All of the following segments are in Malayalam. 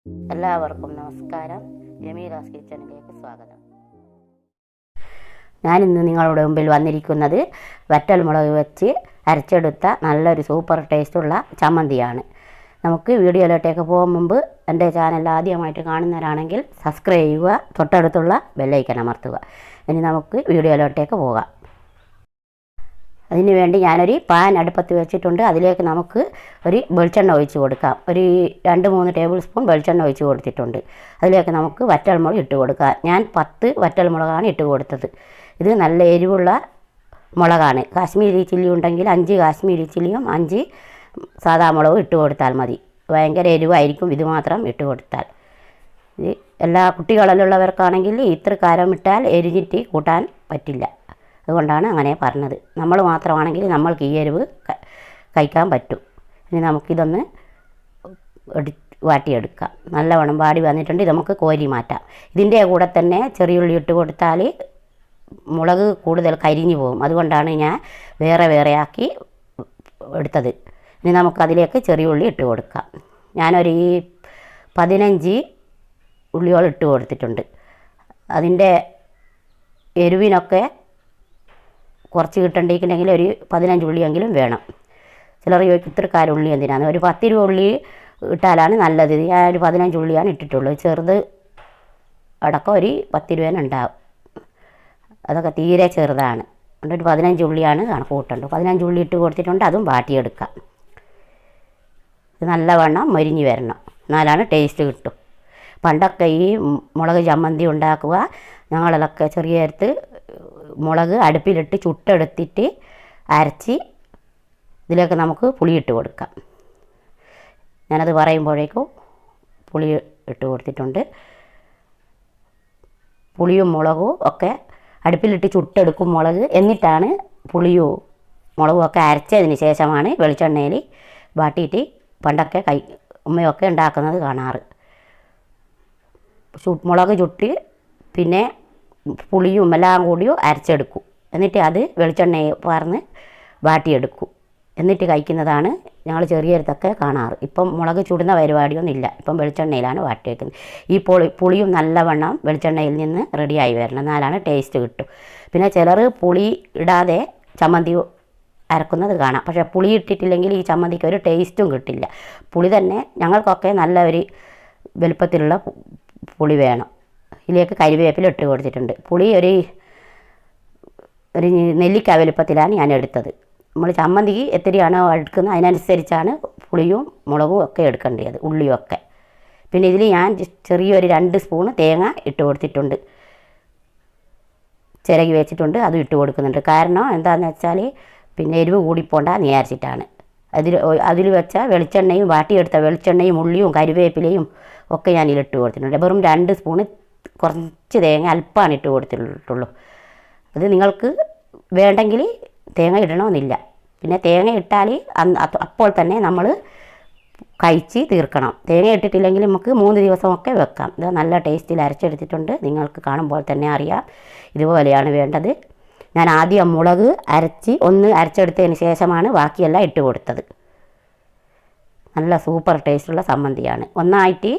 എല്ലാവർക്കും നമസ്കാരം. ജമീലാസ് കിച്ചണിലേക്ക് സ്വാഗതം. ഞാനിന്ന് നിങ്ങളുടെ മുമ്പിൽ വന്നിരിക്കുന്നത് വറ്റൽമുളക് വെച്ച് അരച്ചെടുത്ത നല്ലൊരു സൂപ്പർ ടേസ്റ്റുള്ള ചമ്മന്തിയാണ്. നമുക്ക് വീഡിയോയിലോട്ടേക്ക് പോകും മുമ്പ് എൻ്റെ ചാനൽ ആദ്യമായിട്ട് കാണുന്നവരാണെങ്കിൽ സബ്സ്ക്രൈബ് ചെയ്യുക, തൊട്ടടുത്തുള്ള ബെല്ലൈക്കൺ അമർത്തുക. ഇനി നമുക്ക് വീഡിയോയിലോട്ടേക്ക് പോകാം. അതിന് വേണ്ടി ഞാനൊരു പാൻ അടുപ്പത്ത് വെച്ചിട്ടുണ്ട്. അതിലേക്ക് നമുക്ക് ഒരു വെളിച്ചെണ്ണ ഒഴിച്ച് കൊടുക്കാം. ഒരു 2-3 ടേബിൾ സ്പൂൺ വെളിച്ചെണ്ണ ഒഴിച്ച് കൊടുത്തിട്ടുണ്ട്. അതിലേക്ക് നമുക്ക് വറ്റൽമുളക് ഇട്ട് കൊടുക്കാം. ഞാൻ 10 വറ്റൽമുളകാണ് ഇട്ട് കൊടുത്തത്. ഇത് നല്ല എരിവുള്ള മുളകാണ്. കാശ്മീരി ചില്ലി ഉണ്ടെങ്കിൽ 5 കാശ്മീരി ചില്ലിയും 5 സാദാ മുളകും ഇട്ട് കൊടുത്താൽ മതി. ഭയങ്കര എരിവായിരിക്കും ഇത് മാത്രം ഇട്ട് കൊടുത്താൽ. ഇത് എല്ലാ കുട്ടികളിലുള്ളവർക്കാണെങ്കിൽ ഇത്ര കാരം ഇട്ടാൽ എരിഞ്ഞിട്ട് കൂട്ടാൻ പറ്റില്ല. അതുകൊണ്ടാണ് അങ്ങനെ പറഞ്ഞത്. നമ്മൾ മാത്രമാണെങ്കിൽ നമ്മൾക്ക് ഈ എരിവ് കഴിക്കാൻ പറ്റും. ഇനി നമുക്കിതൊന്ന് വാട്ടിയെടുക്കാം. നല്ലവണ്ണം വാടി വന്നിട്ടുണ്ട്. ഇത് നമുക്ക് കോരി മാറ്റാം. ഇതിൻ്റെ കൂടെ തന്നെ ചെറിയുള്ളി ഇട്ട് കൊടുത്താൽ മുളക് കൂടുതൽ കരിഞ്ഞു പോകും. അതുകൊണ്ടാണ് ഞാൻ വേറെ ആക്കി എടുത്തത്. ഇനി നമുക്കതിലേക്ക് ചെറിയുള്ളി ഇട്ട് കൊടുക്കാം. ഞാനൊരു 15 ഉള്ളികൾ ഇട്ട് കൊടുത്തിട്ടുണ്ട്. അതിൻ്റെ എരിവിനൊക്കെ കുറച്ച് കിട്ടേണ്ടിട്ടുണ്ടെങ്കിൽ ഒരു 15 ഉള്ളിയെങ്കിലും വേണം. ചിലർ ചോദിക്കും ഇത്ര കാരം ഉള്ളി എന്തിനാണ്? ഒരു 10 രൂപ ഉള്ളി ഇട്ടാലാണ് നല്ലത്. ഞാൻ ഒരു 15 ഉള്ളിയാണ് ഇട്ടിട്ടുള്ളൂ. ചെറുത് അടക്കം ഒരു 10 രൂപ ഉണ്ടാവും. അതൊക്കെ തീരെ ചെറുതാണ്. അതുകൊണ്ട് ഒരു 15 ഉള്ളിയാണ് കണക്ക് കൂട്ടേണ്ടത്. 15 ഉള്ളി ഇട്ട് കൊടുത്തിട്ടുണ്ട്. അതും വാട്ടിയെടുക്കാം. ഇത് നല്ലവണ്ണം മൊരിഞ്ഞ് വരണം, എന്നാലാണ് ടേസ്റ്റ് കിട്ടും. പണ്ടൊക്കെ ഈ മുളക് ചമ്മന്തി ഉണ്ടാക്കുക ഞങ്ങളിലൊക്കെ ചെറിയ നേരത്ത് മുളക് അടുപ്പിലിട്ട് ചുട്ടെടുത്തിട്ട് അരച്ച് ഇതിലേക്ക് നമുക്ക് പുളി ഇട്ട് കൊടുക്കാം. ഞാനത് പറയുമ്പോഴേക്കും പുളി ഇട്ട് കൊടുത്തിട്ടുണ്ട്. പുളിയും മുളകും ഒക്കെ അടുപ്പിലിട്ട് ചുട്ടെടുക്കും മുളക്. എന്നിട്ടാണ് പുളിയും മുളകും ഒക്കെ അരച്ചതിന് ശേഷമാണ് വെളിച്ചെണ്ണയിൽ വാട്ടിയിട്ട് പണ്ടൊക്കെ ഉമ്മയൊക്കെ ഉണ്ടാക്കുന്നത് കാണാറ്. മുളക് ചുട്ടി പിന്നെ പുളിയും എല്ലാം കൂടിയും അരച്ചെടുക്കും. എന്നിട്ട് അത് വെളിച്ചെണ്ണയെ പാർന്ന് വാട്ടിയെടുക്കും. എന്നിട്ട് കഴിക്കുന്നതാണ് ഞങ്ങൾ ചെറിയതൊക്കെ കാണാറ്. ഇപ്പം മുളക് ചുടുന്ന പരിപാടിയൊന്നും ഇല്ല. ഇപ്പം വെളിച്ചെണ്ണയിലാണ് വാട്ടി വയ്ക്കുന്നത്. ഈ പുളിയും നല്ലവണ്ണം വെളിച്ചെണ്ണയിൽ നിന്ന് റെഡിയായി വരണം, എന്നാലാണ് ടേസ്റ്റ് കിട്ടും. പിന്നെ ചിലർ പുളി ഇടാതെ ചമ്മന്തി അരക്കുന്നത് കാണാം. പക്ഷേ പുളി ഇട്ടിട്ടില്ലെങ്കിൽ ഈ ചമ്മന്തിക്ക് ഒരു ടേസ്റ്റും കിട്ടില്ല. പുളി തന്നെ ഞങ്ങൾക്കൊക്കെ നല്ല ഒരു വലുപ്പത്തിലുള്ള പുളി വേണം. ഇതിലേക്ക് കരിവേപ്പില ഇട്ട് കൊടുത്തിട്ടുണ്ട്. പുളി ഒരു നെല്ലിക്ക വലുപ്പത്തിലാണ് ഞാൻ എടുത്തത്. നമ്മൾ ചമ്മന്തിക്ക് എത്രയാണോ എടുക്കുന്നത് അതിനനുസരിച്ചാണ് പുളിയും മുളകും ഒക്കെ എടുക്കേണ്ടത്, ഉള്ളിയും ഒക്കെ. പിന്നെ ഇതിൽ ഞാൻ ചെറിയൊരു 2 സ്പൂൺ തേങ്ങ ഇട്ട് കൊടുത്തിട്ടുണ്ട്. ചിരകി വെച്ചിട്ടുണ്ട്, അതും ഇട്ട് കൊടുക്കുന്നുണ്ട്. കാരണം എന്താണെന്ന് വെച്ചാൽ പിന്നെ എരിവ് കൂടിപ്പോണ്ടെന്ന് വിചാരിച്ചിട്ടാണ്. അതിൽ വെച്ച വെളിച്ചെണ്ണയും വാട്ടിയെടുത്ത വെളിച്ചെണ്ണയും ഉള്ളിയും കരിവേപ്പിലയും ഒക്കെ ഞാൻ ഇതിലിട്ട് കൊടുത്തിട്ടുണ്ട്. വെറും 2 സ്പൂണ് കുറച്ച് തേങ്ങ അല്പമാണ് ഇട്ട് കൊടുത്തിട്ടുള്ളൂ. അത് നിങ്ങൾക്ക് വേണ്ടെങ്കിൽ തേങ്ങ ഇടണമെന്നില്ല. പിന്നെ തേങ്ങ ഇട്ടാൽ അപ്പോൾ തന്നെ നമ്മൾ കഴിച്ച് തീർക്കണം. തേങ്ങ ഇട്ടിട്ടില്ലെങ്കിൽ നമുക്ക് 3 ദിവസമൊക്കെ വെക്കാം. ഇത് നല്ല ടേസ്റ്റിൽ അരച്ചെടുത്തിട്ടുണ്ട്. നിങ്ങൾക്ക് കാണുമ്പോൾ തന്നെ അറിയാം. ഇതുപോലെയാണ് വേണ്ടത്. ഞാൻ ആദ്യം മുളക് അരച്ചെടുത്തതിന് ശേഷമാണ് ബാക്കിയെല്ലാം ഇട്ട് കൊടുത്തത്. നല്ല സൂപ്പർ ടേസ്റ്റുള്ള ചമ്മന്തിയാണ്. ഒന്നായിട്ട്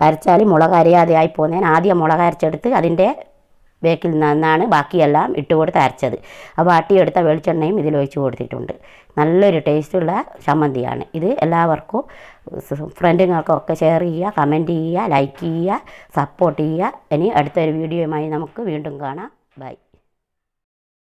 അരച്ചാൽ മുളക് അരയാതെ ആയി പോകുന്നതിന് ആദ്യം മുളക് അരച്ചെടുത്ത് അതിൻ്റെ ബേക്കിൽ നിന്നാണ് ബാക്കിയെല്ലാം ഇട്ട് കൊടുത്ത് അരച്ചത്. ആ വാട്ടിയെടുത്ത വെളിച്ചെണ്ണയും ഇതിലൊഴിച്ച് കൊടുത്തിട്ടുണ്ട്. നല്ലൊരു ടേസ്റ്റുള്ള ചമ്മന്തിയാണ് ഇത്. എല്ലാവർക്കും ഫ്രണ്ടുകൾക്കൊക്കെ ഷെയർ ചെയ്യുക, കമൻറ്റ് ചെയ്യുക, ലൈക്ക് ചെയ്യുക, സപ്പോർട്ട് ചെയ്യുക. ഇനി അടുത്തൊരു വീഡിയോയുമായി നമുക്ക് വീണ്ടും കാണാം. ബൈ.